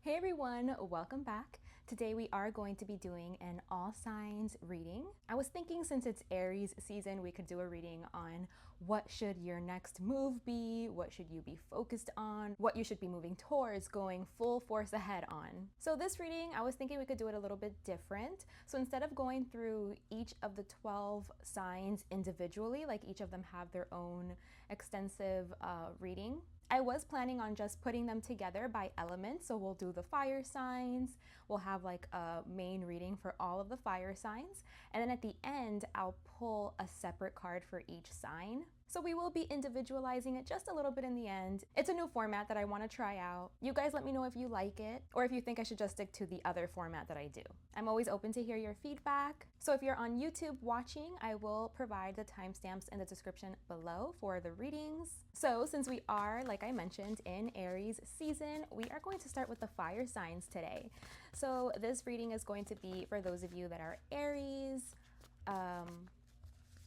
Hey everyone, welcome back. Today we are going to be doing an all signs reading. I was thinking since it's Aries season, we could do a reading on what should your next move be, what should you be focused on, what you should be moving towards, going full force ahead on. So this reading, I was thinking we could do it a little bit different. So instead of going through each of the 12 signs individually, like each of them have their own extensive reading, I was planning on just putting them together by element. So we'll do the fire signs, we'll have like a main reading for all of the fire signs, and then at the end, I'll pull a separate card for each sign. So we will be individualizing it just a little bit in the end. It's a new format that I want to try out. You guys let me know if you like it or if you think I should just stick to the other format that I do. I'm always open to hear your feedback. So if you're on YouTube watching, I will provide the timestamps in the description below for the readings. So since we are, like I mentioned, in Aries season, we are going to start with the fire signs today. So this reading is going to be for those of you that are Aries,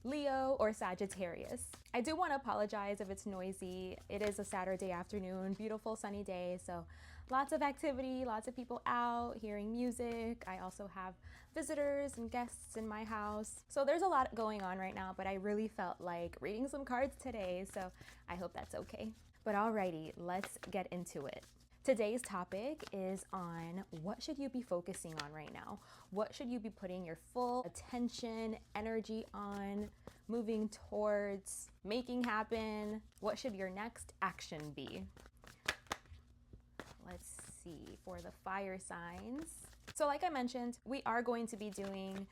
Leo, or Sagittarius. I do want to apologize if it's noisy. It is a Saturday afternoon, beautiful sunny day, so lots of activity, lots of people out hearing music. I also have visitors and guests in my house. So there's a lot going on right now, but I really felt like reading some cards today, so I hope that's okay. But alrighty, let's get into it. Today's topic is on what should you be focusing on right now? What should you be putting your full attention, energy on, moving towards, making happen? What should your next action be? Let's see, for the fire signs. So like I mentioned, we are going to be doing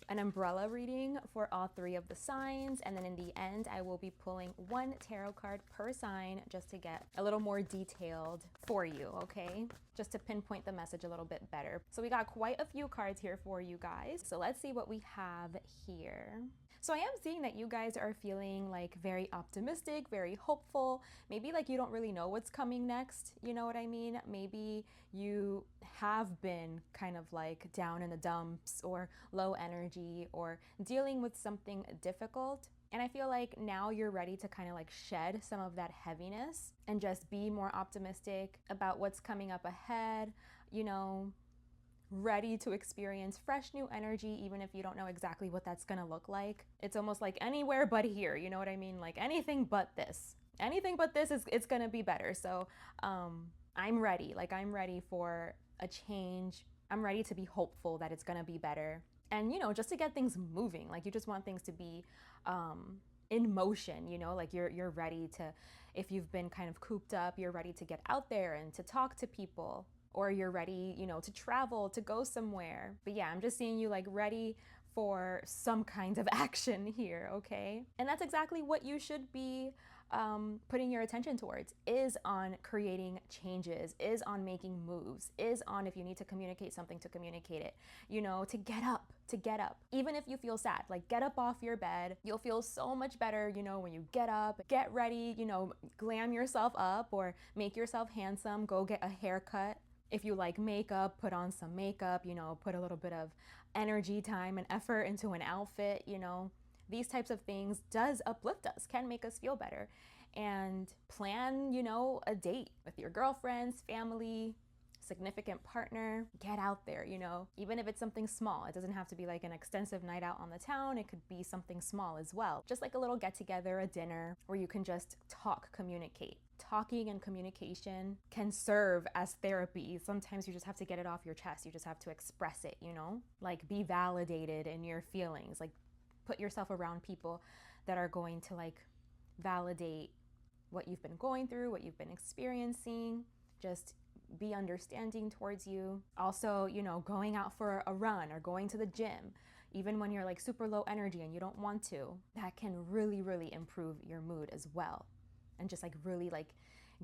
an umbrella reading for all three of the signs, and then in the end I will be pulling one tarot card per sign just to get a little more detailed for you, okay? Just to pinpoint the message a little bit better. So we got quite a few cards here for you guys. So let's see what we have here. So I am seeing that you guys are feeling like very optimistic, very hopeful. Maybe like you don't really know what's coming next, you know what I mean? Maybe you have been kind of like down in the dumps or low energy or dealing with something difficult. And I feel like now you're ready to kind of like shed some of that heaviness and just be more optimistic about what's coming up ahead, you know, ready to experience fresh new energy, even if you don't know exactly what that's gonna look like. It's almost like anywhere but here, you know what I mean? Like anything but this. Anything but this is it's gonna be better. So I'm ready. Like I'm ready for a change. I'm ready to be hopeful that it's gonna be better. And you know, just to get things moving. Like you just want things to be in motion, you know, like you're ready to, if you've been kind of cooped up, you're ready to get out there and to talk to people. Or you're ready, you know, to travel, to go somewhere. But yeah, I'm just seeing you like ready for some kind of action here, okay? And that's exactly what you should be putting your attention towards, is on creating changes, is on making moves, is on, if you need to communicate something, to communicate it, you know, to get up, to get up. Even if you feel sad, like get up off your bed. You'll feel so much better, you know, when you get up, get ready, you know, glam yourself up or make yourself handsome, go get a haircut. If you like makeup, put on some makeup, you know, put a little bit of energy, time, and effort into an outfit, you know. These types of things does uplift us, can make us feel better. And plan, you know, a date with your girlfriends, family, significant partner. Get out there, you know, even if it's something small. It doesn't have to be like an extensive night out on the town. It could be something small as well. Just like a little get together, a dinner where you can just talk, communicate. Talking and communication can serve as therapy. Sometimes you just have to get it off your chest. You just have to express it, you know, like be validated in your feelings, like put yourself around people that are going to like validate what you've been going through, what you've been experiencing, just be understanding towards you. Also, you know, going out for a run or going to the gym, even when you're like super low energy and you don't want to, that can really, really improve your mood as well. And just like really like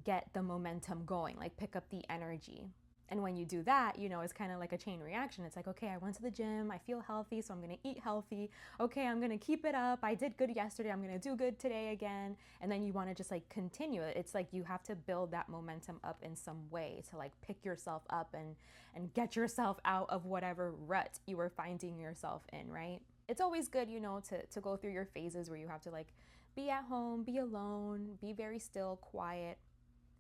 get the momentum going, like pick up the energy. And when you do that, you know, it's kind of like a chain reaction. It's like, okay, I went to the gym, I feel healthy, so I'm gonna eat healthy. Okay, I'm gonna keep it up. I did good yesterday, I'm gonna do good today again. And then you wanna just like continue it. It's like you have to build that momentum up in some way to like pick yourself up and get yourself out of whatever rut you were finding yourself in, right? It's always good, you know, to go through your phases where you have to like be at home, be alone, be very still, quiet.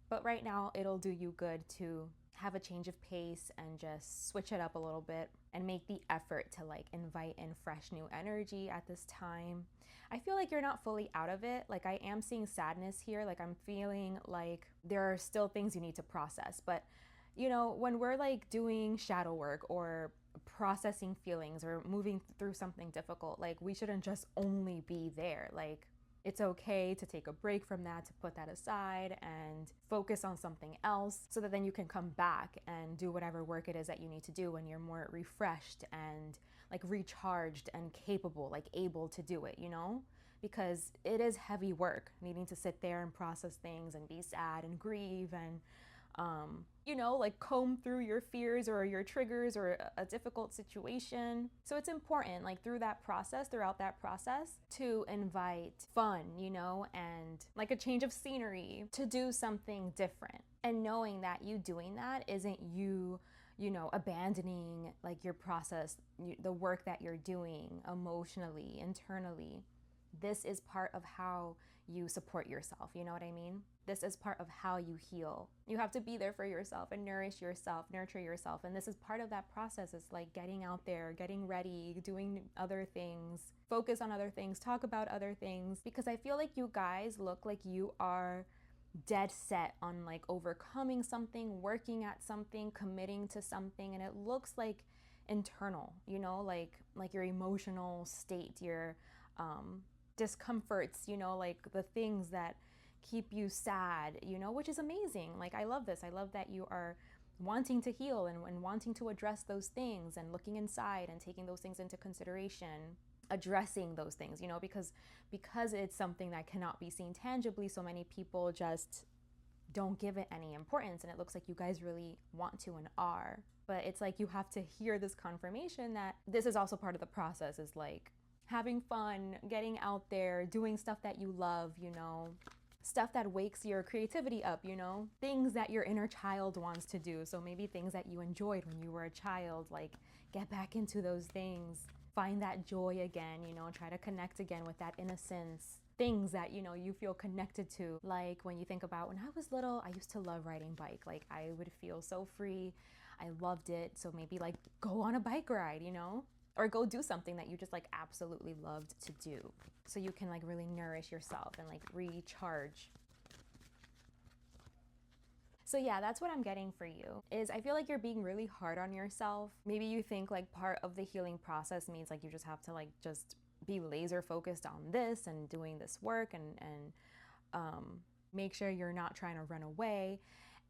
But right now, it'll do you good to have a change of pace and just switch it up a little bit and make the effort to like invite in fresh new energy at this time. I feel like you're not fully out of it. Like I am seeing sadness here. Like I'm feeling like there are still things you need to process. But you know, when we're like doing shadow work or processing feelings or moving through something difficult, like we shouldn't just only be there. Like it's okay to take a break from that, to put that aside and focus on something else so that then you can come back and do whatever work it is that you need to do when you're more refreshed and like recharged and capable, like able to do it, you know? Because it is heavy work needing to sit there and process things and be sad and grieve and you know, like comb through your fears or your triggers or a difficult situation. So it's important, like throughout that process, to invite fun, you know, and like a change of scenery, to do something different. And knowing that you doing that isn't you know, abandoning like your process, the work that you're doing emotionally, internally. This is part of how you support yourself, you know what I mean? This is part of how you heal. You have to be there for yourself and nourish yourself, nurture yourself. And this is part of that process. It's like getting out there, getting ready, doing other things, focus on other things, talk about other things. Because I feel like you guys look like you are dead set on like overcoming something, working at something, committing to something. And it looks like internal, you know, like your emotional state, your discomforts, you know, like the things that keep you sad, you know, which is amazing. Like I love this. I love that you are wanting to heal and wanting to address those things and looking inside and taking those things into consideration, addressing those things, you know, because it's something that cannot be seen tangibly, so many people just don't give it any importance. And it looks like you guys really want to and are. But it's like you have to hear this confirmation that this is also part of the process, is like having fun, getting out there, doing stuff that you love, you know, stuff that wakes your creativity up, you know, things that your inner child wants to do. So maybe things that you enjoyed when you were a child, like get back into those things, find that joy again, you know, try to connect again with that innocence, things that, you know, you feel connected to. Like when you think about when I was little, I used to love riding bike. Like I would feel so free. I loved it. So maybe like go on a bike ride, you know, or go do something that you just like absolutely loved to do, so you can like really nourish yourself and like recharge. So yeah, that's what I'm getting for you, is I feel like you're being really hard on yourself. Maybe you think like part of the healing process means like you just have to like just be laser focused on this and doing this work and make sure you're not trying to run away.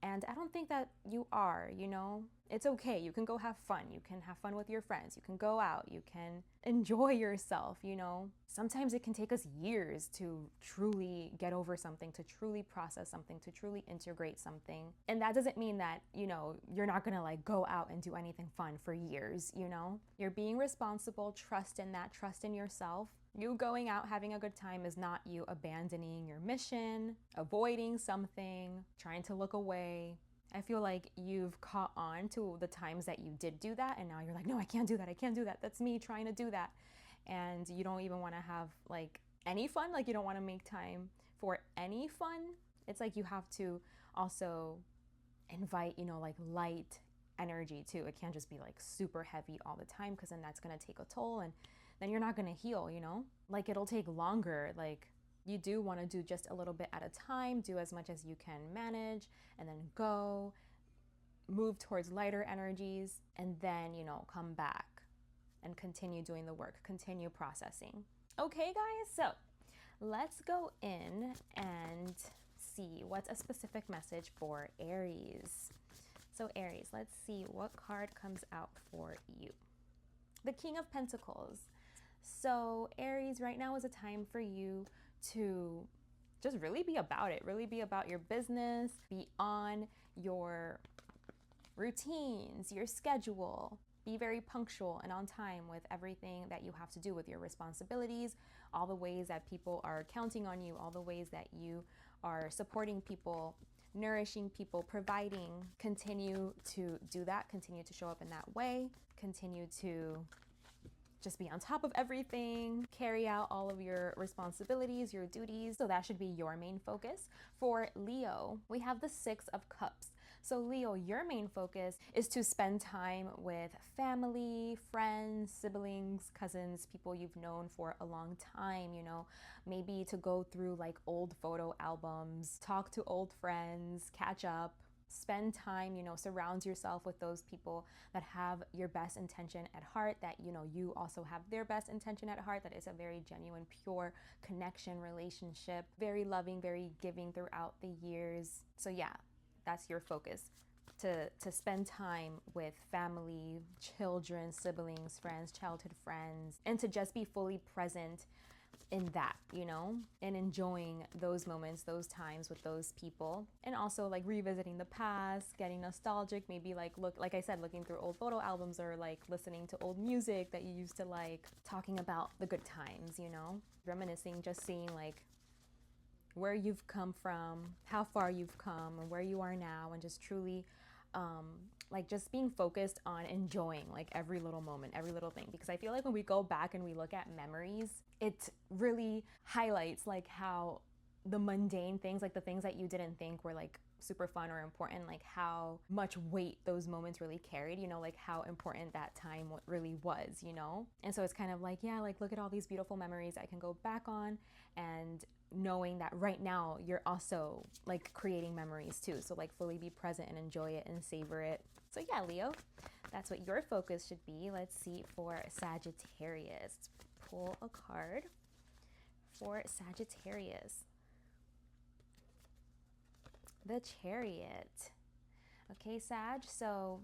And I don't think that you are, you know? It's okay. You can go have fun. You can have fun with your friends. You can go out. You can enjoy yourself, you know? Sometimes it can take us years to truly get over something, to truly process something, to truly integrate something. And that doesn't mean that, you know, you're not gonna like go out and do anything fun for years, you know? You're being responsible. Trust in that. Trust in yourself. You going out having a good time is not you abandoning your mission, avoiding something, trying to look away. I feel like you've caught on to the times that you did do that, and now you're like, no, I can't do that. I can't do that. That's me trying to do that. And you don't even want to have like any fun. Like you don't want to make time for any fun. It's like you have to also invite, you know, like light energy too. It can't just be like super heavy all the time, because then that's going to take a toll and then you're not going to heal, you know? Like it'll take longer. Like you do want to do just a little bit at a time, do as much as you can manage, and then go move towards lighter energies, and then, you know, come back and continue doing the work, continue processing. Okay, guys, so let's go in and see what's a specific message for Aries. So Aries, let's see what card comes out for you. The King of Pentacles. So Aries, right now is a time for you to just really be about it, really be about your business, be on your routines, your schedule, be very punctual and on time with everything that you have to do, with your responsibilities, all the ways that people are counting on you, all the ways that you are supporting people, nourishing people, providing. Continue to do that, continue to show up in that way, continue to just be on top of everything, carry out all of your responsibilities, your duties. So that should be your main focus. For Leo, we have the 6 of Cups. So Leo, your main focus is to spend time with family, friends, siblings, cousins, people you've known for a long time, you know, maybe to go through like old photo albums, talk to old friends, catch up, spend time, you know, surround yourself with those people that have your best intention at heart, that, you know, you also have their best intention at heart, that is a very genuine, pure connection, relationship, very loving, very giving throughout the years. So yeah, that's your focus, to spend time with family, children, siblings, friends, childhood friends, and to just be fully present in that, you know, and enjoying those moments, those times with those people. And also like revisiting the past, getting nostalgic, maybe like I said, looking through old photo albums, or like listening to old music that you used to like, talking about the good times, you know, reminiscing, just seeing like where you've come from, how far you've come, and where you are now, and just truly like just being focused on enjoying like every little moment, every little thing. Because I feel like when we go back and we look at memories, it really highlights like how the mundane things, like the things that you didn't think were like super fun or important, like how much weight those moments really carried, you know, like how important that time really was, you know. And so it's kind of like, yeah, like look at all these beautiful memories I can go back on, and knowing that right now you're also like creating memories too. So like fully be present and enjoy it and savor it. So yeah, Leo, that's what your focus should be. Let's see for Sagittarius. Let's pull a card for Sagittarius. The Chariot. Okay, Sag, so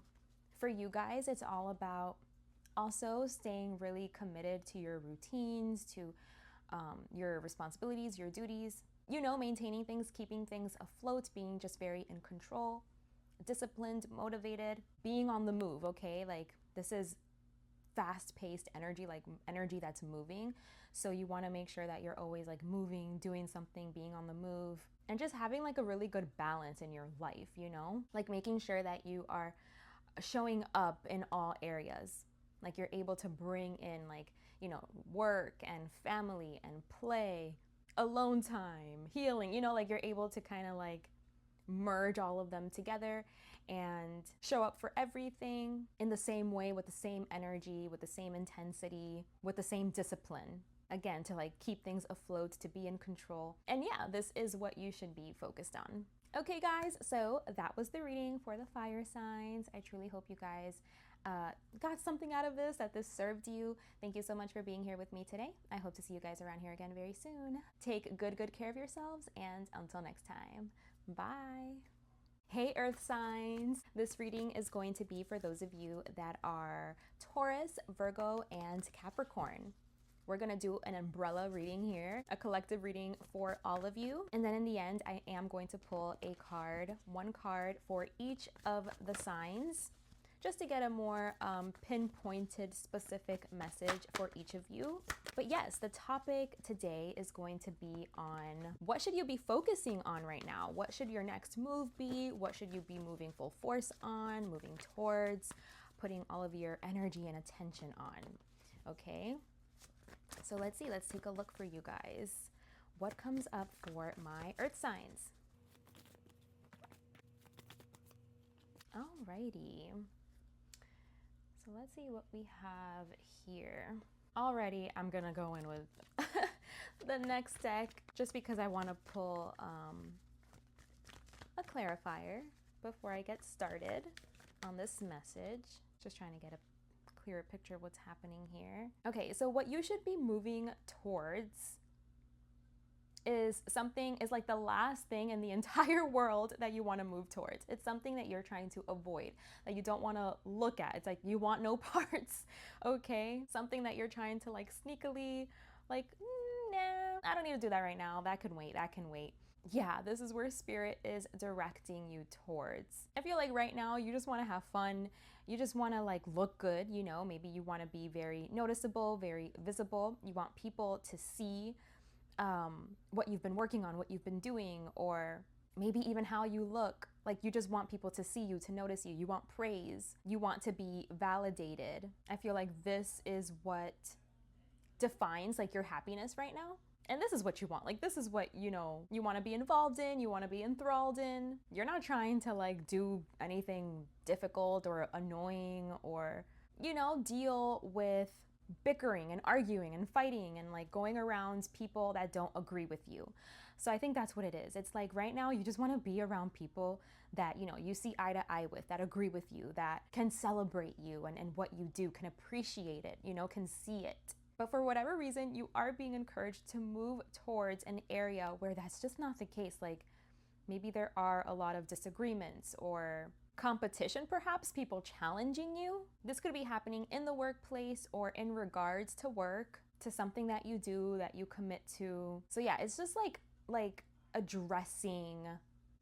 for you guys, it's all about also staying really committed to your routines, to your responsibilities, your duties, you know, maintaining things, keeping things afloat, being just very in control, disciplined, motivated, being on the move, okay? Like this is fast-paced energy, like energy that's moving. So you want to make sure that you're always like moving, doing something, being on the move, and just having like a really good balance in your life, you know? Like making sure that you are showing up in all areas. Like you're able to bring in like, you know, work and family and play, alone time, healing, you know, like you're able to kind of like merge all of them together and show up for everything in the same way, with the same energy, with the same intensity, with the same discipline. Again, to like keep things afloat, to be in control. And yeah, this is what you should be focused on. Okay guys, so that was the reading for the fire signs. I truly hope you guys got something out of this, that this served you. Thank you so much for being here with me today. I hope to see you guys around here again very soon. Take good care of yourselves, and until next time, bye. Hey Earth signs, this reading is going to be for those of you that are Taurus, Virgo, and Capricorn. We're gonna do an umbrella reading here, a collective reading for all of you. And then in the end, I am going to pull a card, one card for each of the signs, just to get a more pinpointed, specific message for each of you. But yes, the topic today is going to be on what should you be focusing on right now? What should your next move be? What should you be moving full force on, moving towards, putting all of your energy and attention on, okay? So let's see, let's take a look for you guys. What comes up for my Earth signs? Alrighty. So let's see what we have here. Already, I'm gonna go in with the next deck just because I want to pull a clarifier before I get started on this message. Just trying to get a clearer picture of what's happening here. Okay, so what you should be moving towards is like the last thing in the entire world that you want to move towards. It's something that you're trying to avoid, that you don't want to look at. It's like you want no parts, okay? Something that you're trying to like sneakily, like, no, I don't need to do that right now. That can wait, that can wait. Yeah, this is where spirit is directing you towards. I feel like right now you just want to have fun. You just want to like look good, you know, maybe you want to be very noticeable, very visible. You want people to see what you've been working on, what you've been doing, or maybe even how you look. Like you just want people to see you, to notice you. You want praise. You want to be validated. I feel like this is what defines like your happiness right now. And this is what you want. Like, this is what, you know, you want to be involved in, you want to be enthralled in. You're not trying to like do anything difficult or annoying or, you know, deal with bickering and arguing and fighting and like going around people that don't agree with you. So I think that's what it is. It's like right now you just want to be around people that, you know, you see eye to eye with, that agree with you, that can celebrate you and what you do, can appreciate it, you know, can see it. But for whatever reason, you are being encouraged to move towards an area where that's just not the case. Like maybe there are a lot of disagreements or competition, perhaps people challenging you. This could be happening in the workplace or in regards to work, to something that you do, that you commit to. So yeah, it's just like addressing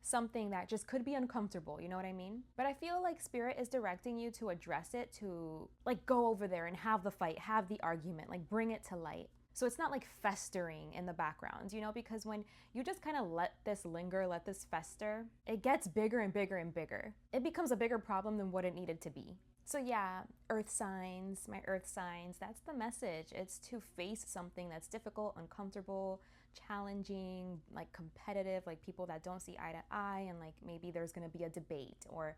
something that just could be uncomfortable, you know what I mean? But I feel like spirit is directing you to address it, to like go over there and have the fight, have the argument, like bring it to light. So it's not like festering in the background, you know, because when you just kind of let this linger, let this fester, it gets bigger and bigger and bigger. It becomes a bigger problem than what it needed to be. So yeah, earth signs, my earth signs, that's the message. It's to face something that's difficult, uncomfortable, challenging, like competitive, like people that don't see eye to eye, and like maybe there's going to be a debate, or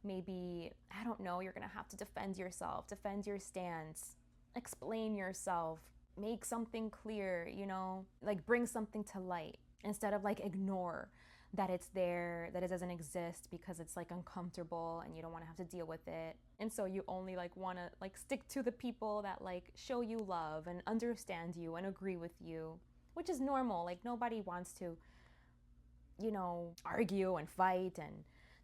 maybe, I don't know, you're going to have to defend yourself, defend your stance, explain yourself, make something clear, you know, like bring something to light instead of like ignore that it's there, that it doesn't exist because it's like uncomfortable and you don't want to have to deal with it. And so you only like want to like stick to the people that like show you love and understand you and agree with you, which is normal. Like nobody wants to, you know, argue and fight and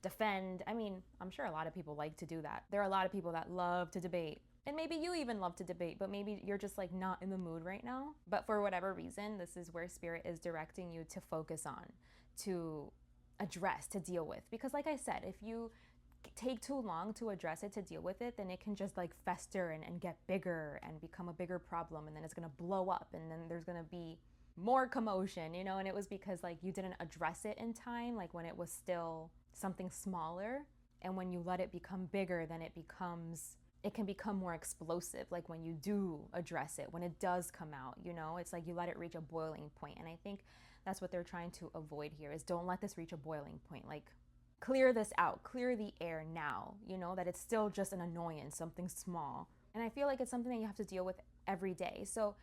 defend. I mean, I'm sure a lot of people like to do that. There are a lot of people that love to debate. And maybe you even love to debate, but maybe you're just like not in the mood right now. But for whatever reason, this is where spirit is directing you to focus on, to address, to deal with. Because like I said, if you take too long to address it, to deal with it, then it can just like fester and get bigger and become a bigger problem. And then it's going to blow up, and then there's going to be more commotion, you know. And it was because like you didn't address it in time, like when it was still something smaller. And when you let it become bigger, then it can become more explosive. Like when you do address it, when it does come out, you know, it's like you let it reach a boiling point. And I think that's what they're trying to avoid here, is don't let this reach a boiling point. Like clear this out, clear the air now, you know, that it's still just an annoyance, something small. And I feel like it's something that you have to deal with every day. So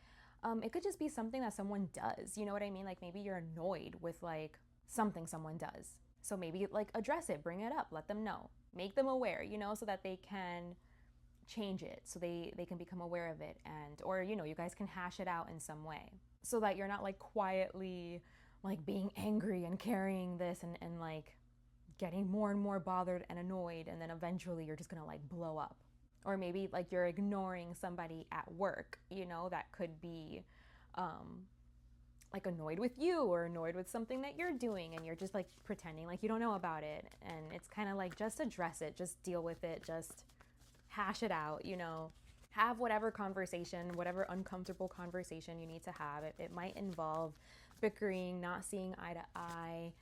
it could just be something that someone does, you know what I mean? Like maybe you're annoyed with like something someone does. So maybe like address it, bring it up, let them know, make them aware, you know, so that they can change it, so they can become aware of it, and or you know, you guys can hash it out in some way, so that you're not like quietly like being angry and carrying this and like getting more and more bothered and annoyed, and then eventually you're just gonna like blow up. Or maybe like you're ignoring somebody at work, you know, that could be like annoyed with you or annoyed with something that you're doing, and you're just like pretending like you don't know about it. And it's kind of like, just address it, just deal with it, just hash it out, you know, have whatever conversation, whatever uncomfortable conversation you need to have. It might involve bickering, not seeing eye to eye,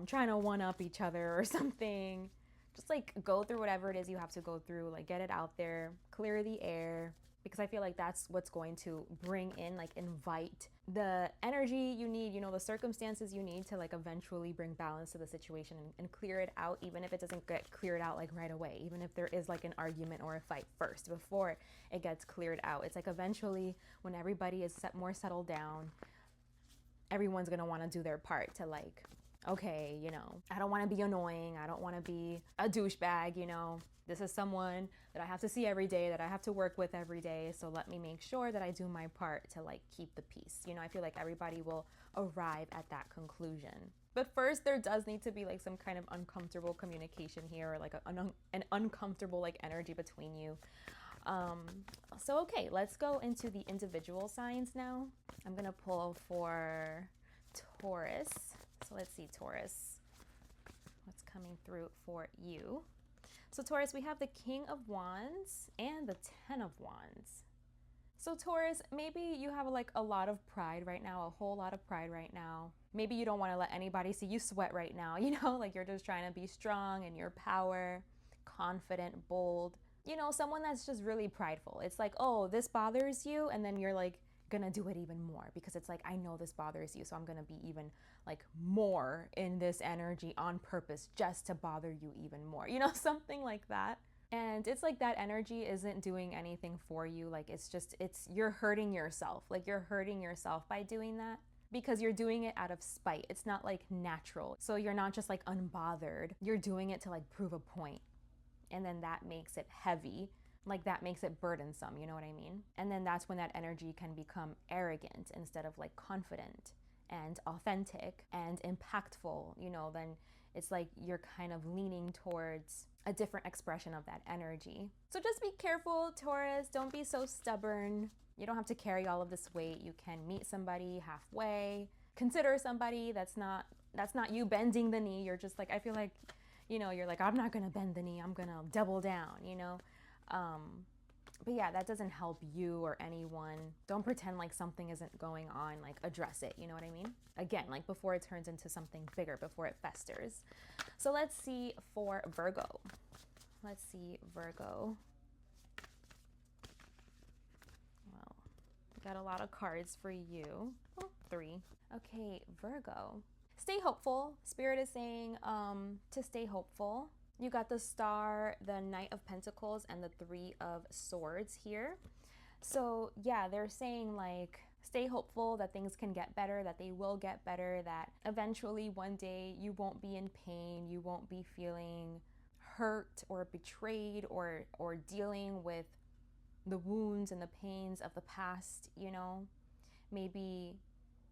trying to one up each other or something. Just like go through whatever it is you have to go through, like get it out there, clear the air, because I feel like that's what's going to bring in, like invite the energy you need, you know, the circumstances you need to like eventually bring balance to the situation and clear it out, even if it doesn't get cleared out like right away, even if there is like an argument or a fight first before it gets cleared out. It's like eventually when everybody is more settled down, everyone's gonna want to do their part to like, okay, you know, I don't want to be annoying, I don't want to be a douchebag, you know, this is someone that I have to see every day, that I have to work with every day, so let me make sure that I do my part to like keep the peace. You know, I feel like everybody will arrive at that conclusion. But first, there does need to be like some kind of uncomfortable communication here, or like an uncomfortable like energy between you. So okay, let's go into the individual signs now. I'm gonna pull for Taurus. So let's see, Taurus, what's coming through for you? So Taurus, we have the King of Wands and the Ten of Wands. So Taurus, maybe you have like a lot of pride right now, a whole lot of pride right now. Maybe you don't want to let anybody see you sweat right now, you know, like you're just trying to be strong in your power, confident, bold. You know, someone that's just really prideful. It's like, oh, this bothers you, and then you're like gonna do it even more, because it's like, I know this bothers you, so I'm gonna be even like more in this energy on purpose just to bother you even more, you know, something like that. And it's like that energy isn't doing anything for you. Like, you're hurting yourself. Like, you're hurting yourself by doing that, because you're doing it out of spite. It's not like natural. So you're not just like unbothered. You're doing it to like prove a point. And then that makes it heavy. Like, that makes it burdensome, you know what I mean? And then that's when that energy can become arrogant instead of like confident and authentic and impactful, you know. Then it's like you're kind of leaning towards a different expression of that energy. So just be careful, Taurus. Don't be so stubborn. You don't have to carry all of this weight. You can meet somebody halfway. Consider somebody that's not you bending the knee. You're just like, I feel like, you know, you're like, I'm not gonna bend the knee. I'm gonna double down, you know? But yeah, that doesn't help you or anyone. Don't pretend like something isn't going on. Like, address it, you know what I mean? Again, like, before it turns into something bigger, before it festers. So let's see for Virgo. Let's see, Virgo. Well, we got a lot of cards for you. Oh, 3. Okay, Virgo. Stay hopeful. Spirit is saying to stay hopeful. You got the Star, the Knight of Pentacles, and the 3 of Swords here. So yeah, they're saying like, stay hopeful that things can get better, that they will get better, that eventually one day you won't be in pain, you won't be feeling hurt or betrayed or dealing with the wounds and the pains of the past, you know. Maybe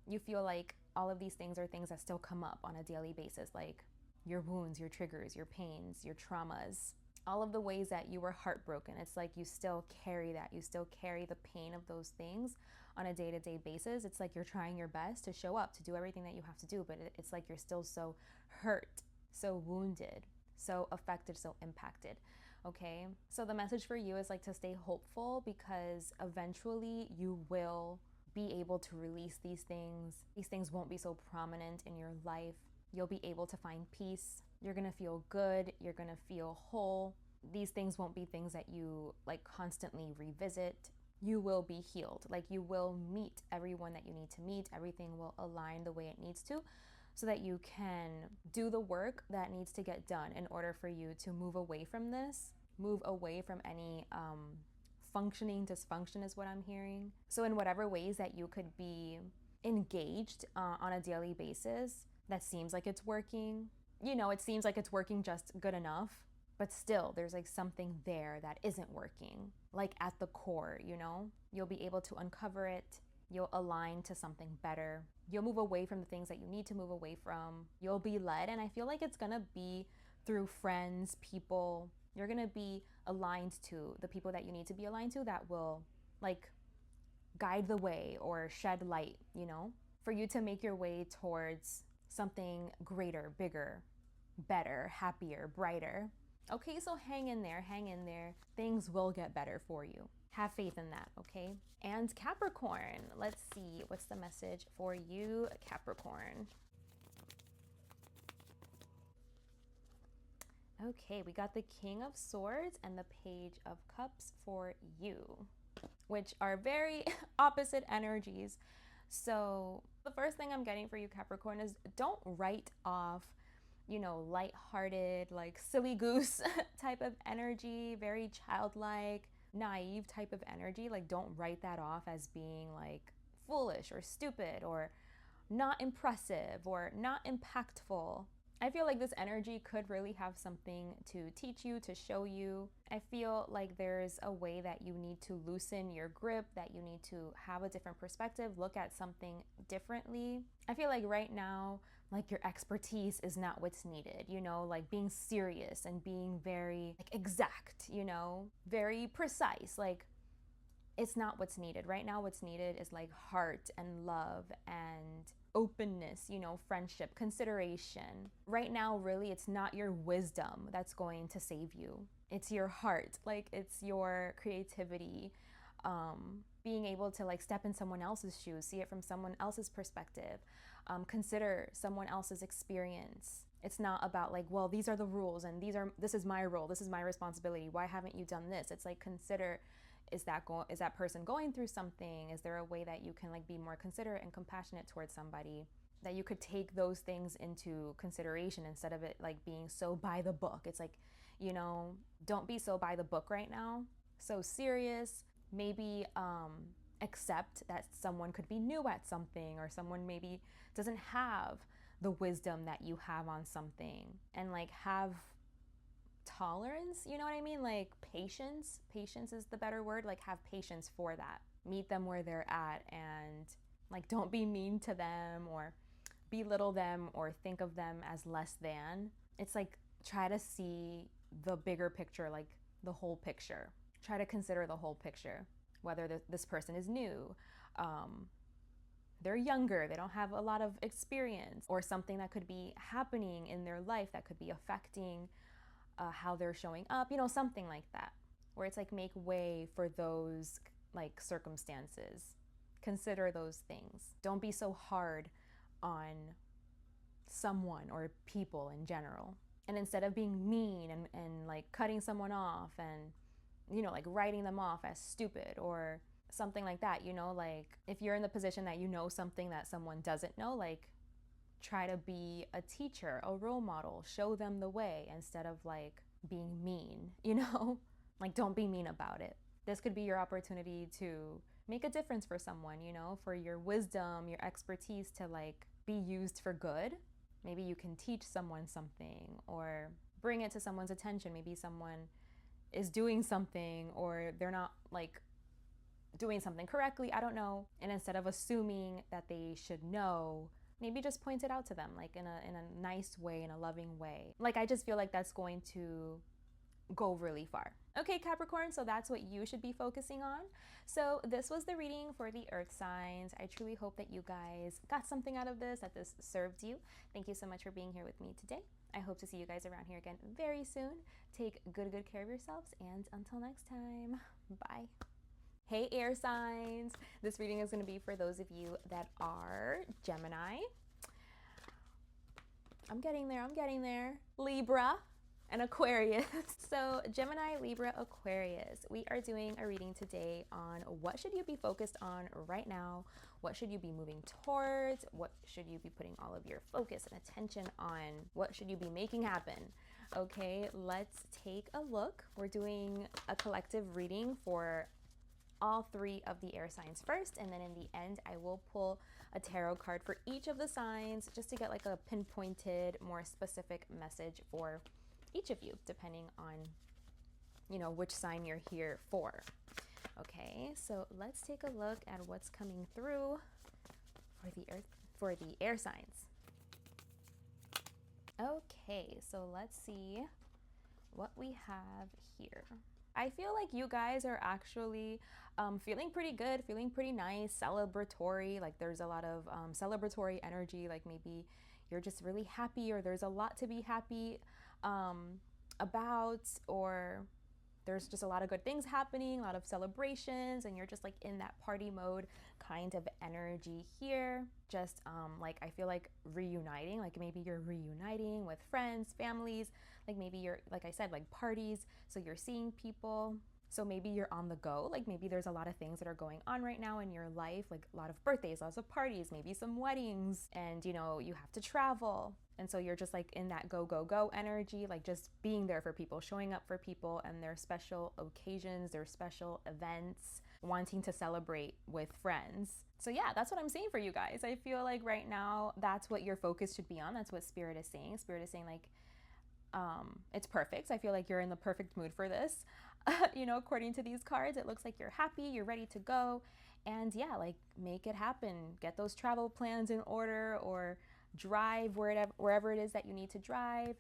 you feel like all of these things are things that still come up on a daily basis, like your wounds, your triggers, your pains, your traumas, all of the ways that you were heartbroken. It's like you still carry that. You still carry the pain of those things on a day-to-day basis. It's like you're trying your best to show up, to do everything that you have to do, but it's like you're still so hurt, so wounded, so affected, so impacted. Okay? So the message for you is like to stay hopeful, because eventually you will be able to release these things. These things won't be so prominent in your life. You'll be able to find peace. You're gonna feel good. You're gonna feel whole. These things won't be things that you like constantly revisit. You will be healed. Like, you will meet everyone that you need to meet. Everything will align the way it needs to, so that you can do the work that needs to get done in order for you to move away from this, move away from any functioning dysfunction is what I'm hearing. So in whatever ways that you could be engaged on a daily basis, that seems like it's working. You know, it seems like it's working just good enough, but still there's like something there that isn't working, like at the core, you know. You'll be able to uncover it. You'll align to something better. You'll move away from the things that you need to move away from. You'll be led, and I feel like it's gonna be through friends, people. You're gonna be aligned to the people that you need to be aligned to, that will like guide the way or shed light, you know, for you to make your way towards something greater, bigger, better, happier, brighter. Okay, so hang in there, hang in there. Things will get better for you. Have faith in that, okay? And Capricorn, let's see, what's the message for you, Capricorn? Okay, we got the King of Swords and the Page of Cups for you, which are very opposite energies. So the first thing I'm getting for you, Capricorn, is don't write off, you know, lighthearted, like silly goose type of energy, very childlike, naive type of energy. Like, don't write that off as being like foolish or stupid or not impressive or not impactful. I feel like this energy could really have something to teach you, to show you. I feel like there's a way that you need to loosen your grip, that you need to have a different perspective, look at something differently. I feel like right now, like, your expertise is not what's needed, you know, like being serious and being very like exact, you know, very precise. Like, it's not what's needed. Right now, what's needed is like heart and love and openness, you know, friendship, consideration. Right now, really, it's not your wisdom that's going to save you. It's your heart. Like, it's your creativity, being able to like step in someone else's shoes, see it from someone else's perspective, consider someone else's experience. It's not about like, well, these are the rules and this is my role, this is my responsibility. Why haven't you done this? It's like, consider, Is that person going through something? Is there a way that you can like be more considerate and compassionate towards somebody? That you could take those things into consideration instead of it like being so by the book. It's like, you know, don't be so by the book right now, so serious. Maybe accept that someone could be new at something, or someone maybe doesn't have the wisdom that you have on something, and like have tolerance, you know what I mean? Like patience. Patience is the better word. Like have patience for that. Meet them where they're at, and like don't be mean to them or belittle them or think of them as less than. It's like try to see the bigger picture, like the whole picture. Try to consider the whole picture. Whether this person is new, they're younger, they don't have a lot of experience, or something that could be happening in their life that could be affecting how they're showing up, you know, something like that, where it's like make way for those like circumstances. Consider those things. Don't be so hard on someone or people in general. And instead of being mean and like cutting someone off and, you know, like writing them off as stupid or something like that, you know, like if you're in the position that you know something that someone doesn't know, like try to be a teacher, a role model, show them the way instead of like being mean, you know? Like don't be mean about it. This could be your opportunity to make a difference for someone, you know, for your wisdom, your expertise to like be used for good. Maybe you can teach someone something or bring it to someone's attention. Maybe someone is doing something or they're not like doing something correctly, I don't know. And instead of assuming that they should know, maybe just point it out to them, like in a nice way, in a loving way. Like I just feel like that's going to go really far. Okay, Capricorn, so that's what you should be focusing on. So this was the reading for the earth signs. I truly hope that you guys got something out of this, that this served you. Thank you so much for being here with me today. I hope to see you guys around here again very soon. Take good care of yourselves, and until next time, bye. Hey air signs, this reading is going to be for those of you that are Gemini. I'm getting there. Libra and Aquarius. So Gemini, Libra, Aquarius, we are doing a reading today on what should you be focused on right now? What should you be moving towards? What should you be putting all of your focus and attention on? What should you be making happen? Okay, let's take a look. We're doing a collective reading for all three of the air signs first, and then in the end I will pull a tarot card for each of the signs just to get like a pinpointed, more specific message for each of you, depending on, you know, which sign you're here for. Okay, so let's take a look at what's coming through for the air signs. Okay, so let's see what we have here. I feel like you guys are actually feeling pretty good, feeling pretty nice, celebratory. Like there's a lot of celebratory energy. Like maybe you're just really happy, or there's a lot to be happy about, or there's just a lot of good things happening, a lot of celebrations, and you're just like in that party mode kind of energy here. Just like I feel like reuniting, like maybe you're reuniting with friends, families, like maybe you're, like I said, like parties, so you're seeing people. So maybe you're on the go, like maybe there's a lot of things that are going on right now in your life, like a lot of birthdays, lots of parties, maybe some weddings, and you know, you have to travel. And so you're just like in that go energy, like just being there for people, showing up for people and their special occasions, their special events, wanting to celebrate with friends. So yeah, that's what I'm saying for you guys. I feel like right now, that's what your focus should be on. That's what Spirit is saying. Spirit is saying like, it's perfect. I feel like you're in the perfect mood for this. You know, according to these cards, it looks like you're happy, you're ready to go. And yeah, like make it happen. Get those travel plans in order, or drive wherever it is that you need to drive.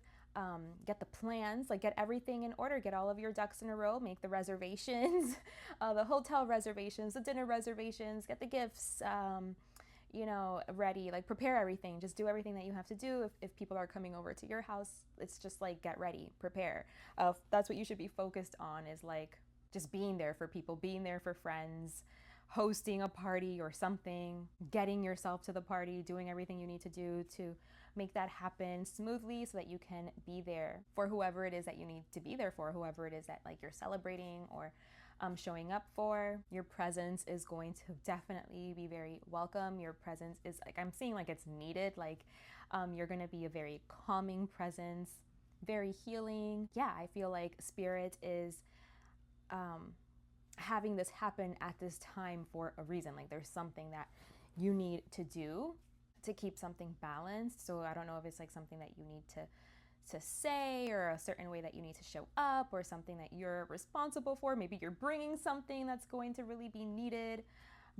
Get the plans, like get everything in order, get all of your ducks in a row, make the reservations, the hotel reservations, the dinner reservations, get the gifts, you know, ready, like prepare everything, just do everything that you have to do. If people are coming over to your house, it's just like get ready, prepare. That's what you should be focused on, is like just being there for people, being there for friends, hosting a party or something, getting yourself to the party, doing everything you need to do to make that happen smoothly so that you can be there for whoever it is that you need to be there for, whoever it is that like you're celebrating or showing up for. Your presence is going to definitely be very welcome. Your presence is like, I'm seeing like it's needed. Like you're going to be a very calming presence, very healing. Yeah, I feel like spirit is having this happen at this time for a reason. Like there's something that you need to do to keep something balanced. So I don't know if it's like something that you need to say, or a certain way that you need to show up, or something that you're responsible for. Maybe you're bringing something that's going to really be needed.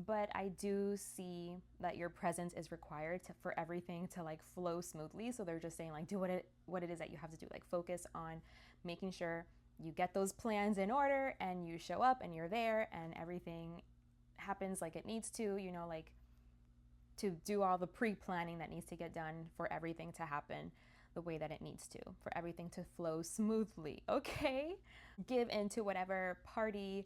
But I do see that your presence is required for everything to like flow smoothly. So they're just saying like, do what it is that you have to do. Like focus on making sure you get those plans in order and you show up and you're there and everything happens like it needs to, you know, like to do all the pre-planning that needs to get done for everything to happen the way that it needs to, for everything to flow smoothly, okay? Give into whatever party,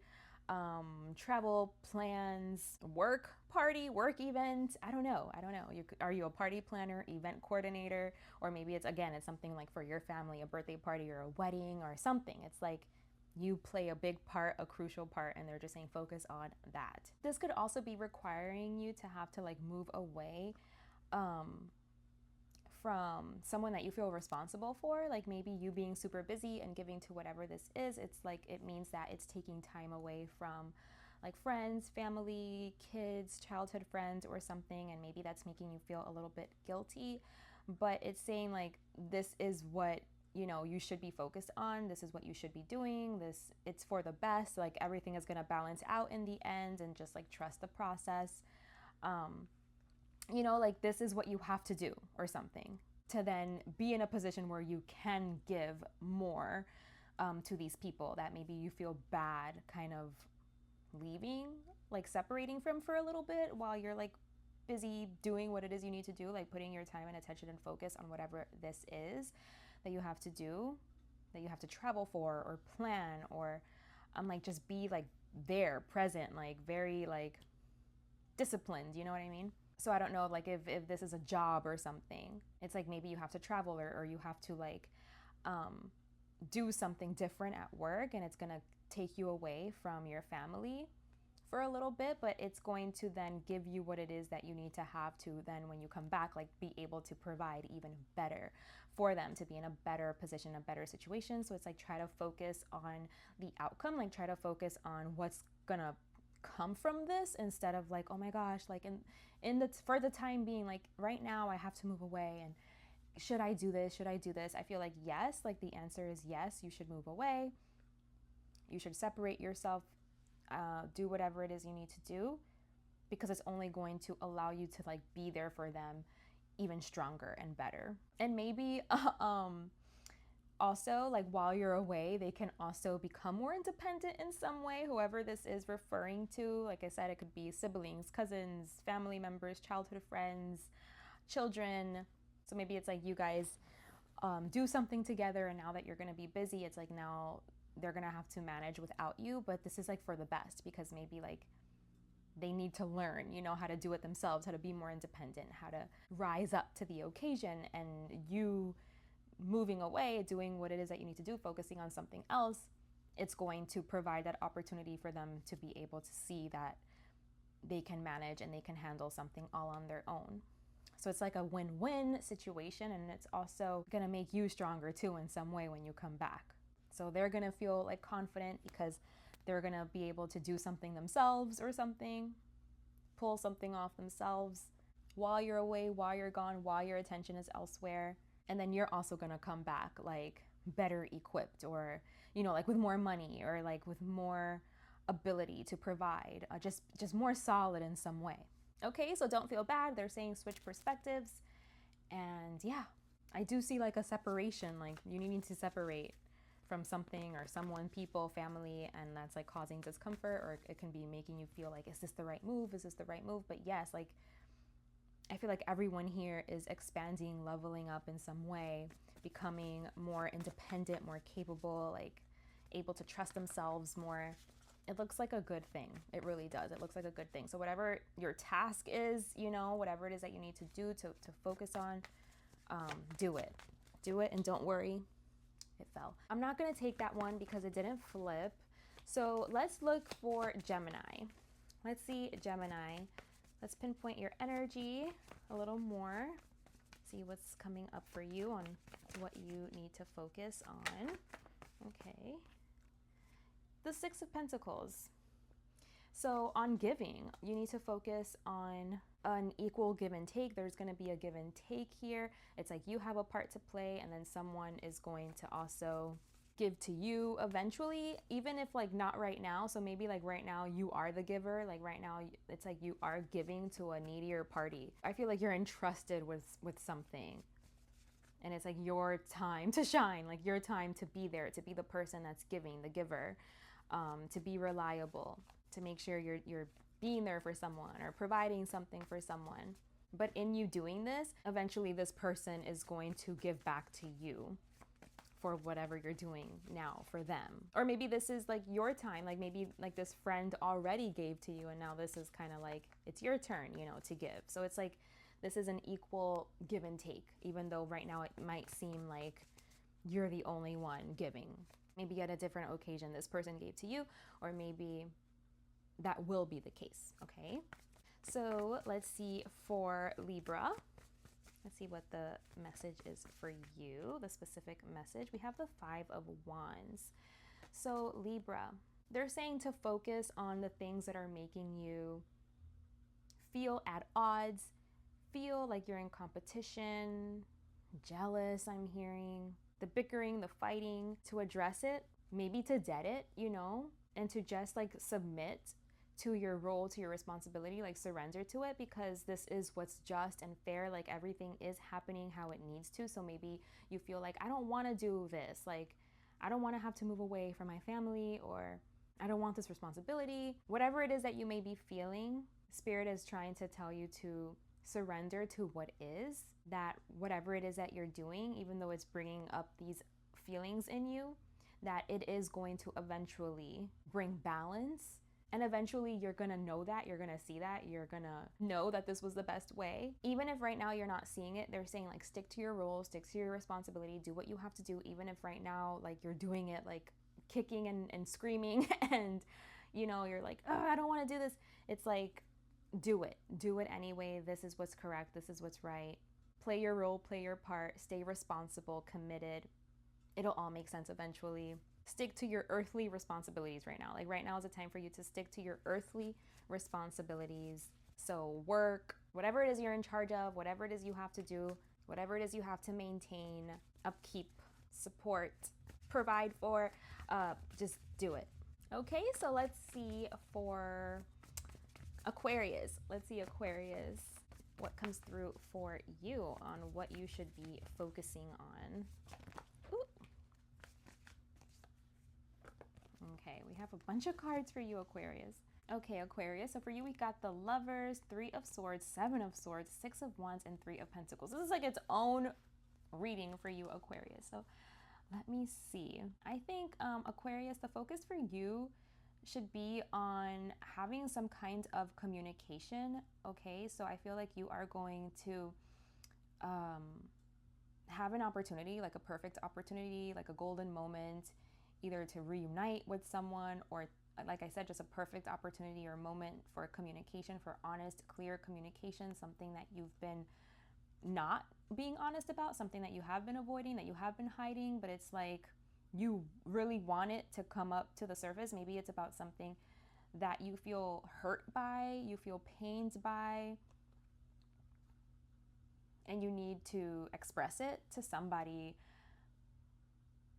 travel plans, work party, work event. I don't know. Are you a party planner, event coordinator, or maybe it's something like for your family, a birthday party or a wedding or something. It's like you play a big part, a crucial part, and they're just saying focus on that. This could also be requiring you to have to like move away from someone that you feel responsible for. Like maybe you being super busy and giving to whatever this is, it's like it means that it's taking time away from like friends, family, kids, childhood friends or something, and maybe that's making you feel a little bit guilty. But it's saying like this is what, you know, you should be focused on. This is what you should be doing. It's for the best. Like everything is going to balance out in the end, and just like trust the process. You know, like this is what you have to do or something to then be in a position where you can give more to these people that maybe you feel bad kind of leaving, like separating from for a little bit while you're like busy doing what it is you need to do, like putting your time and attention and focus on whatever this is that you have to do, that you have to travel for or plan, or like just be like there, present, like very like disciplined, you know what I mean? So I don't know, like if this is a job or something, it's like maybe you have to travel or you have to like do something different at work, and it's gonna take you away from your family for a little bit, but it's going to then give you what it is that you need to have to then when you come back, like be able to provide even better for them, to be in a better position, a better situation. So it's like try to focus on the outcome, like try to focus on what's gonna come from this, instead of like, oh my gosh, like for the time being, like right now I have to move away, and should I do this? I feel like yes, like the answer is yes, you should move away. You should separate yourself, do whatever it is you need to do, because it's only going to allow you to like be there for them even stronger and better. And maybe also, like while you're away, they can also become more independent in some way, whoever this is referring to. Like I said, it could be siblings, cousins, family members, childhood friends, children. So maybe it's like you guys do something together, and now that you're going to be busy, it's like now they're going to have to manage without you. But this is like for the best, because maybe like they need to learn, you know, how to do it themselves, how to be more independent, how to rise up to the occasion. And you moving away, doing what it is that you need to do, focusing on something else, it's going to provide that opportunity for them to be able to see that they can manage and they can handle something all on their own. So it's like a win-win situation, and it's also gonna make you stronger too in some way when you come back. So they're gonna feel like confident because they're gonna be able to do something themselves or something, pull something off themselves while you're away, while you're gone, while your attention is elsewhere. And then you're also gonna come back like better equipped, or, you know, like with more money, or like with more ability to provide, just more solid in some way. Okay, so don't feel bad. They're saying switch perspectives. And yeah, I do see like a separation, like you needing to separate from something or someone, people, family, and that's like causing discomfort, or it can be making you feel like, is this the right move? Is this the right move? But yes, like I feel like everyone here is expanding, leveling up in some way, becoming more independent, more capable, like able to trust themselves more. It looks like a good thing. It really does. It looks like a good thing. So whatever your task is, you know, whatever it is that you need to do to focus on, Do it. Do it and don't worry. It fell. I'm not going to take that one because it didn't flip. So let's look for Gemini. Let's see Gemini. Let's pinpoint your energy a little more. See what's coming up for you on what you need to focus on. Okay. The Six of Pentacles. So on giving, you need to focus on an equal give and take. There's going to be a give and take here. It's like you have a part to play and then someone is going to also give to you eventually, even if like not right now. So maybe like right now you are the giver. Like right now it's like you are giving to a needier party. I feel like you're entrusted with something. And it's like your time to shine, like your time to be there, to be the person that's giving, the giver, to be reliable, to make sure you're being there for someone or providing something for someone. But in you doing this, eventually this person is going to give back to you for whatever you're doing now for them. Or maybe this is like your time, like maybe like this friend already gave to you and now this is kind of like, it's your turn, you know, to give. So it's like, this is an equal give and take, even though right now it might seem like you're the only one giving. Maybe at a different occasion, this person gave to you, or maybe that will be the case, okay? So let's see for Libra. Let's see what the message is for you, the specific message. We have the Five of Wands. So Libra, they're saying to focus on the things that are making you feel at odds, feel like you're in competition, jealous, I'm hearing. The bickering, the fighting, to address it, maybe to dead it, you know, and to just like submit to your role, to your responsibility, like surrender to it, because this is what's just and fair. Like everything is happening how it needs to. So maybe you feel like, I don't want to do this. Like, I don't want to have to move away from my family, or I don't want this responsibility. Whatever it is that you may be feeling, Spirit is trying to tell you to surrender to what is, that whatever it is that you're doing, even though it's bringing up these feelings in you, that it is going to eventually bring balance. And eventually you're gonna know that, you're gonna see that, you're gonna know that this was the best way. Even if right now you're not seeing it, they're saying like, stick to your role, stick to your responsibility, do what you have to do. Even if right now, like you're doing it, like kicking and screaming and, you know, you're like, oh, I don't wanna do this. It's like, do it anyway. This is what's correct. This is what's right. Play your role, play your part, stay responsible, committed. It'll all make sense eventually. Stick to your earthly responsibilities right now. Like right now is a time for you to stick to your earthly responsibilities. So work, whatever it is you're in charge of, whatever it is you have to do, whatever it is you have to maintain, upkeep, support, provide for, just do it. Okay, so let's see for Aquarius. Let's see Aquarius, what comes through for you on what you should be focusing on. Ooh. Okay, we have a bunch of cards for you, Aquarius. Okay, Aquarius, so for you we got the Lovers, Three of Swords, Seven of Swords, Six of Wands, and Three of Pentacles. This is like its own reading for you, Aquarius. So let me see. I think Aquarius, the focus for you should be on having some kind of communication. Okay, so I feel like you are going to have an opportunity, like a perfect opportunity, like a golden moment, either to reunite with someone, or like I said, just a perfect opportunity or moment for communication, for honest, clear communication, something that you've been not being honest about, something that you have been avoiding, that you have been hiding, but it's like you really want it to come up to the surface. Maybe it's about something that you feel hurt by, you feel pained by, and you need to express it to somebody.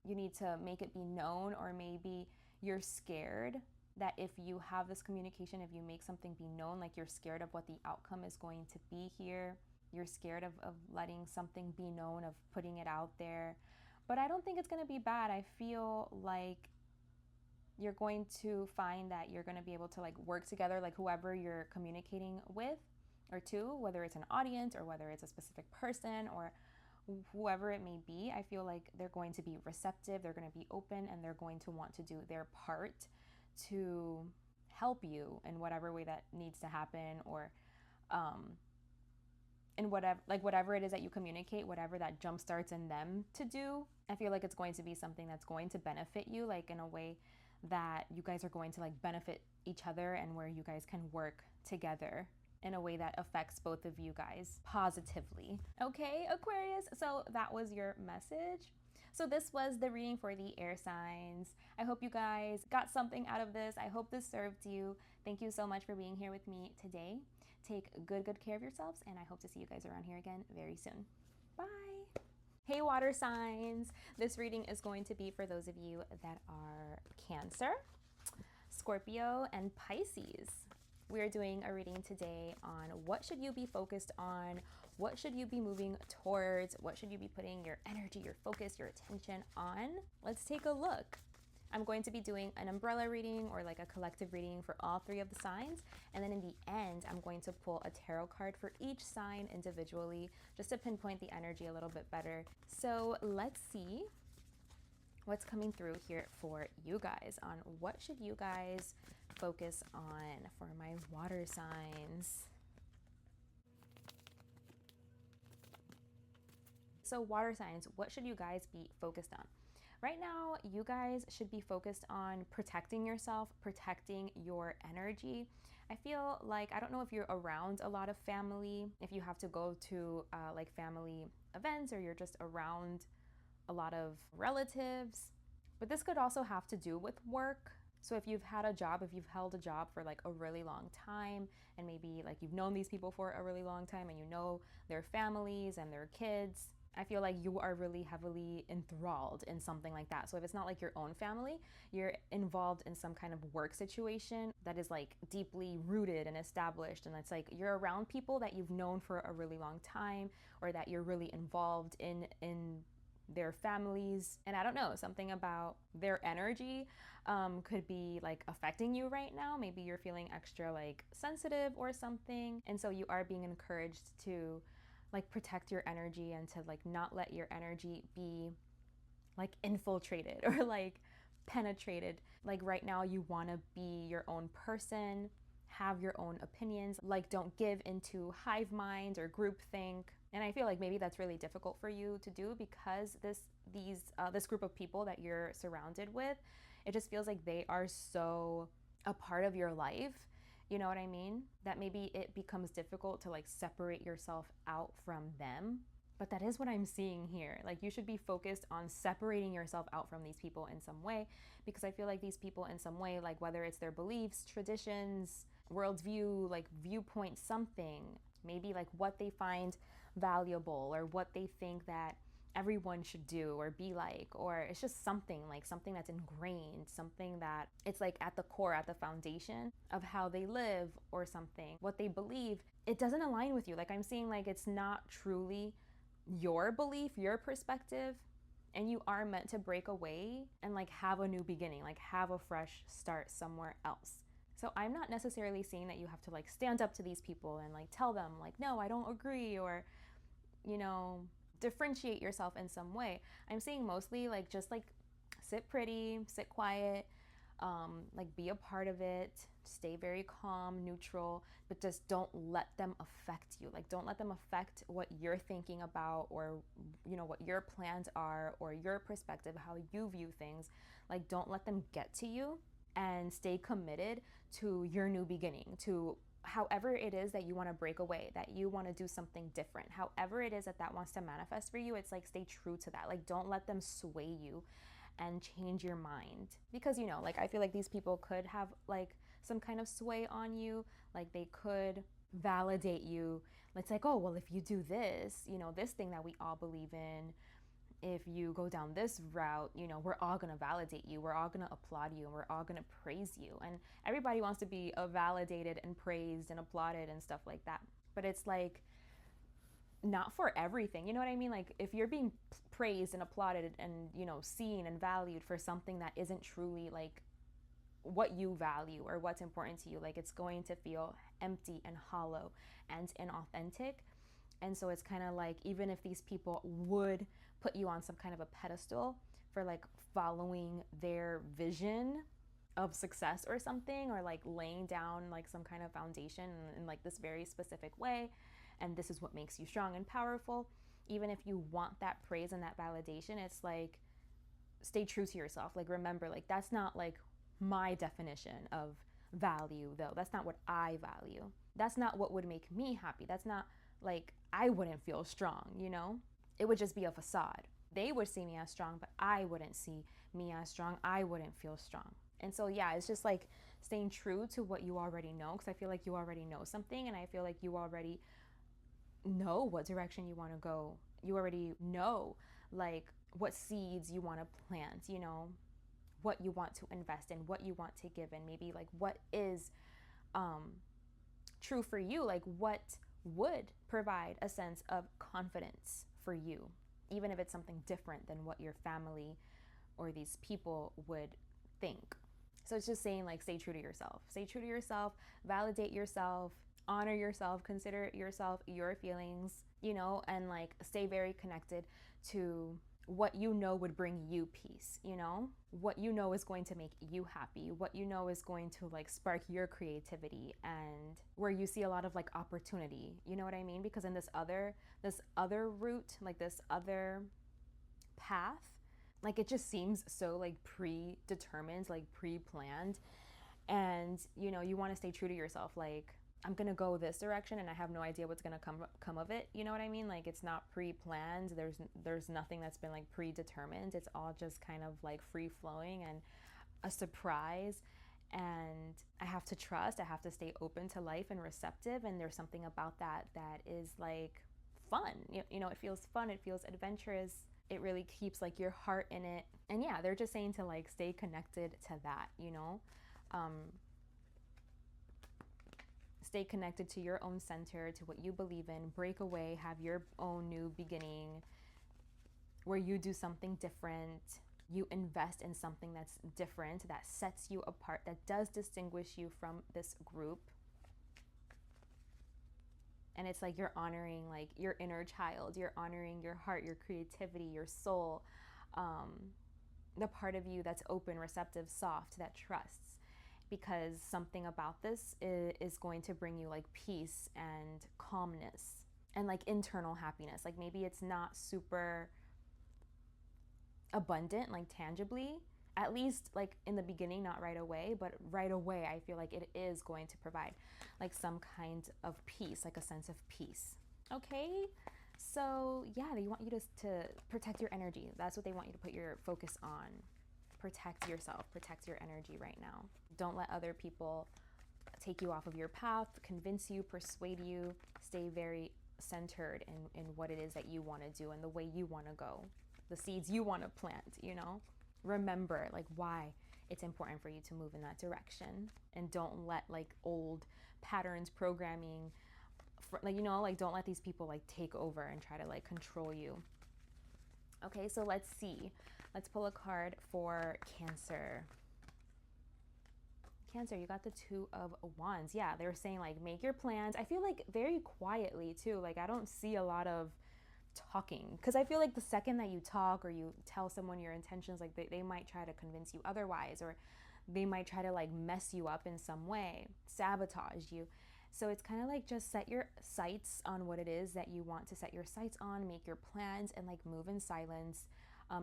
You need to make it be known, or maybe you're scared that if you have this communication, if you make something be known, like you're scared of what the outcome is going to be here. You're scared of letting something be known, of putting it out there. But I don't think it's going to be bad. I feel like you're going to find that you're going to be able to like work together, like whoever you're communicating with or to, whether it's an audience or whether it's a specific person or whoever it may be. I feel like they're going to be receptive, they're going to be open, and they're going to want to do their part to help you in whatever way that needs to happen, or in whatever it is that you communicate, whatever that jump starts in them to do, I feel like it's going to be something that's going to benefit you, like in a way that you guys are going to like benefit each other, and where you guys can work together in a way that affects both of you guys positively. Okay, Aquarius, so that was your message. So this was the reading for the air signs. I hope you guys got something out of this. I hope this served you. Thank you so much for being here with me today. Take good care of yourselves, and I hope to see you guys around here again very soon. Bye. Hey, water signs. This reading is going to be for those of you that are Cancer, Scorpio, and Pisces. We're doing a reading today on what should you be focused on, what should you be moving towards, what should you be putting your energy, your focus, your attention on. Let's take a look. I'm going to be doing an umbrella reading, or like a collective reading for all three of the signs. And then in the end, I'm going to pull a tarot card for each sign individually, just to pinpoint the energy a little bit better. So let's see what's coming through here for you guys on what should you guys focus on for my water signs. So water signs, what should you guys be focused on? Right now, you guys should be focused on protecting yourself, protecting your energy. I feel like, I don't know if you're around a lot of family, if you have to go to like family events, or you're just around a lot of relatives, but this could also have to do with work. So if you've had a job, if you've held a job for like a really long time, and maybe like you've known these people for a really long time, and you know their families and their kids, I feel like you are really heavily enthralled in something like that. So if it's not like your own family, you're involved in some kind of work situation that is like deeply rooted and established. And it's like you're around people that you've known for a really long time, or that you're really involved in their families. And I don't know, something about their energy could be like affecting you right now. Maybe you're feeling extra like sensitive or something. And so you are being encouraged to like protect your energy, and to like not let your energy be like infiltrated or like penetrated. Like right now you want to be your own person, have your own opinions, like don't give into hive mind or groupthink. And I feel like maybe that's really difficult for you to do, because this group of people that you're surrounded with, it just feels like they are so a part of your life. You know what I mean? That maybe it becomes difficult to like separate yourself out from them. But that is what I'm seeing here. Like you should be focused on separating yourself out from these people in some way, because I feel like these people in some way, like whether it's their beliefs, traditions, worldview, like viewpoint, something, maybe like what they find valuable, or what they think that everyone should do or be like, or it's just something that's ingrained, something that it's like at the core, at the foundation of how they live, or something, what they believe, it doesn't align with you. Like I'm seeing like it's not truly your belief, your perspective, and you are meant to break away and like have a new beginning, like have a fresh start somewhere else. So I'm not necessarily saying that you have to like stand up to these people and like tell them like, no, I don't agree, or, you know, differentiate yourself in some way. I'm saying mostly like just like sit pretty, sit quiet, like be a part of it, stay very calm, neutral, but just don't let them affect you. Like don't let them affect what you're thinking about, or you know, what your plans are, or your perspective, how you view things. Like don't let them get to you, and stay committed to your new beginning, to however it is that you want to break away, that you want to do something different, however it is that that wants to manifest for you. It's like stay true to that. Like don't let them sway you and change your mind, because you know, like I feel like these people could have like some kind of sway on you. Like they could validate you. It's like, oh well, if you do this, you know, this thing that we all believe in, if you go down this route, you know, we're all going to validate you, we're all going to applaud you, and we're all going to praise you. And everybody wants to be validated and praised and applauded and stuff like that. But it's like not for everything, you know what I mean? Like if you're being praised and applauded and, you know, seen and valued for something that isn't truly like what you value or what's important to you, like it's going to feel empty and hollow and inauthentic. And so it's kind of like, even if these people would put you on some kind of a pedestal for like following their vision of success or something, or like laying down like some kind of foundation in like this very specific way, and this is what makes you strong and powerful. Even if you want that praise and that validation, it's like, stay true to yourself. Like, remember, like, that's not like my definition of value, though. That's not what I value. That's not what would make me happy. That's not like, I wouldn't feel strong, you know? It would just be a facade. They would see me as strong, but I wouldn't see me as strong. I wouldn't feel strong. And so, yeah, it's just like staying true to what you already know, because I feel like you already know something, and I feel like you already know what direction you want to go. You already know, like, what seeds you want to plant, you know, what you want to invest in, what you want to give in, maybe like what is true for you, like what would provide a sense of confidence for you, even if it's something different than what your family or these people would think. So it's just saying, like, stay true to yourself. Stay true to yourself, validate yourself, honor yourself, consider yourself, your feelings, you know, and like stay very connected to what you know would bring you peace, you know, what you know is going to make you happy, what you know is going to like spark your creativity, and where you see a lot of like opportunity, you know what I mean? Because in this other route, like this other path, like it just seems so like predetermined, like pre-planned, and you know, you want to stay true to yourself. Like, I'm gonna go this direction and I have no idea what's gonna come of it, you know what I mean? Like, it's not pre-planned. There's nothing that's been like predetermined. It's all just kind of like free flowing and a surprise. And I have to trust, I have to stay open to life and receptive, and there's something about that is like fun. You know, it feels fun, it feels adventurous, it really keeps like your heart in it. And yeah, they're just saying to like stay connected to that, you know. Stay connected to your own center, to what you believe in. Break away, have your own new beginning where you do something different. You invest in something that's different, that sets you apart, that does distinguish you from this group. And it's like you're honoring like your inner child, you're honoring your heart, your creativity, your soul, the part of you that's open, receptive, soft, that trusts. Because something about this is going to bring you like peace and calmness and like internal happiness. Like, maybe it's not super abundant, like tangibly, at least like in the beginning, not right away, but right away I feel like it is going to provide like some kind of peace, like a sense of peace. Okay, so yeah, they want you to protect your energy. That's what they want you to put your focus on. Protect yourself, protect your energy right now. Don't let other people take you off of your path, convince you, persuade you. Stay very centered in what it is that you want to do and the way you want to go, the seeds you want to plant, you know. Remember like why it's important for you to move in that direction, and don't let like old patterns, programming, like, you know, like don't let these people like take over and try to like control you. Okay, so let's see. Let's pull a card for Cancer. Cancer, you got the Two of Wands. Yeah, they were saying like make your plans. I feel like very quietly too. Like, I don't see a lot of talking, because I feel like the second that you talk or you tell someone your intentions, like they might try to convince you otherwise, or they might try to like mess you up in some way, sabotage you. So it's kind of like just set your sights on what it is that you want to set your sights on, make your plans, and like move in silence.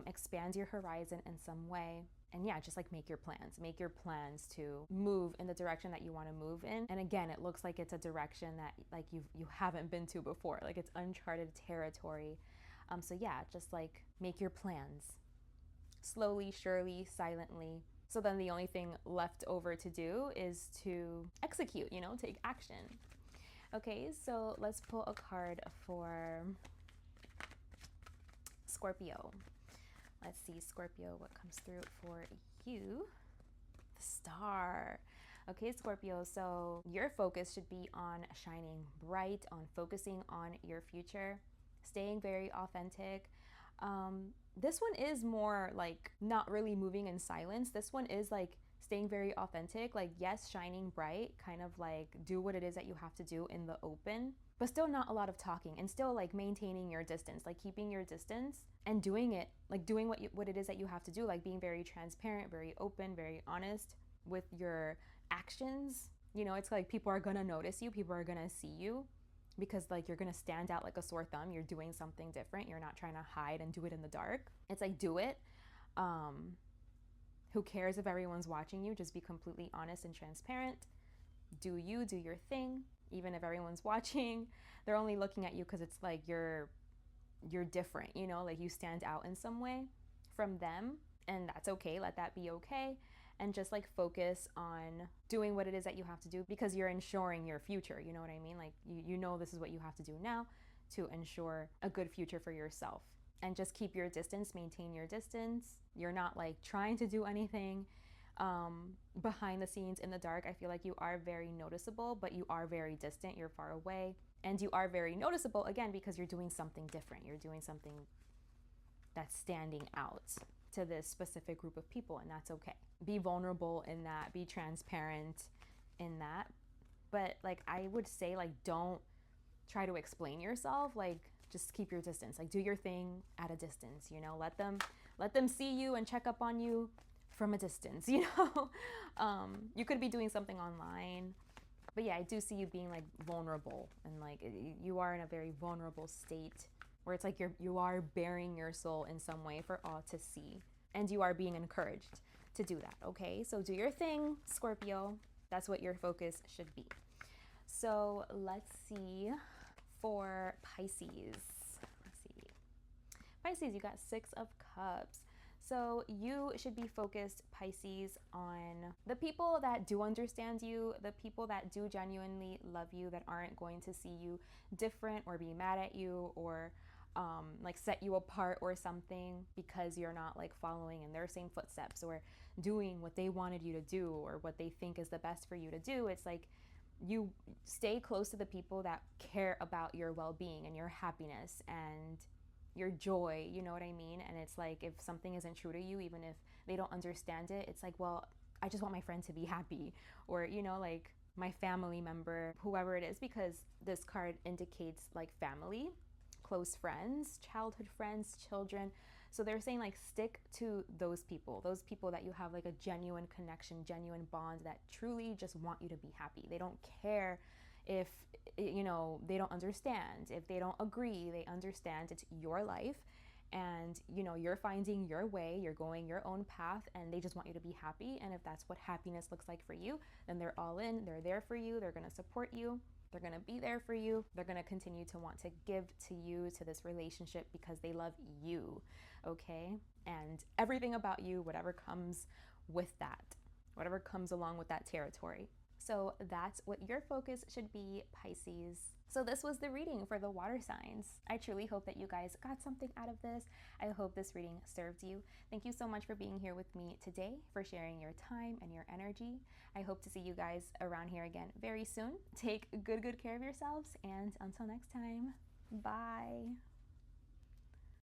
Expand your horizon in some way. And yeah, just like make your plans to move in the direction that you want to move in. And again, it looks like it's a direction that like you haven't been to before, like it's uncharted territory. So yeah, just like make your plans slowly, surely, silently. So then the only thing left over to do is to execute, you know, take action. Okay, so let's pull a card for Scorpio. Let's see, Scorpio, what comes through for you? The Star. Okay, Scorpio, so your focus should be on shining bright, on focusing on your future, staying very authentic. This one is more like not really moving in silence. This one is like staying very authentic. Like, yes, shining bright, kind of like do what it is that you have to do in the open, but still not a lot of talking, and still like maintaining your distance, like keeping your distance and doing it, like doing what it is that you have to do, like being very transparent, very open, very honest with your actions. You know, it's like people are gonna notice you, people are gonna see you. because like you're gonna stand out like a sore thumb. You're doing something different. You're not trying to hide and do it in the dark. It's like, do it. Who cares if everyone's watching you? Just be completely honest and transparent. Do you, do your thing. Even if everyone's watching, they're only looking at you because it's like you're different, you know, like you stand out in some way from them, and that's okay. Let that be okay. And just like focus on doing what it is that you have to do, because you're ensuring your future. You know what I mean? Like you know this is what you have to do now to ensure a good future for yourself. And just keep your distance, maintain your distance. You're not like trying to do anything behind the scenes in the dark. I feel like you are very noticeable, but you are very distant. You're far away. And you are very noticeable, again, because you're doing something different. You're doing something that's standing out to this specific group of people, and that's okay. Be vulnerable in that. Be transparent in that. But like I would say, like, don't try to explain yourself. Like, just keep your distance. Like, do your thing at a distance, you know. Let them see you and check up on you from a distance, you know. You could be doing something online, but yeah, I do see you being like vulnerable, and like you are in a very vulnerable state where it's like you are bearing your soul in some way for all to see, and you are being encouraged to do that. Okay, so do your thing, Scorpio. That's what your focus should be. So let's see for Pisces. Let's see. Pisces, you got 6 of Cups. So you should be focused, Pisces, on the people that do understand you, the people that do genuinely love you, that aren't going to see you different or be mad at you or like set you apart or something because you're not like following in their same footsteps or doing what they wanted you to do or what they think is the best for you to do. It's like you stay close to the people that care about your well-being and your happiness and your joy, you know what I mean? And it's like, if something isn't true to you, even if they don't understand it, it's like, well, I just want my friend to be happy, or, you know, like my family member, whoever it is, because this card indicates like family, close friends, childhood friends, children. So they're saying like stick to those people that you have like a genuine connection, genuine bond, that truly just want you to be happy. They don't care if, you know, they don't understand, if they don't agree. They understand it's your life, and you know, you're finding your way, you're going your own path, and they just want you to be happy. And if that's what happiness looks like for you, then they're all in. They're there for you. They're going to support you. They're going to be there for you. They're going to continue to want to give to you, to this relationship, because they love you. Okay? And everything about you, whatever comes with that, whatever comes along with that territory. So that's what your focus should be, Pisces. So this was the reading for the water signs. I truly hope that you guys got something out of this. I hope this reading served you. Thank you so much for being here with me today, for sharing your time and your energy. I hope to see you guys around here again very soon. Take good care of yourselves, and until next time, bye.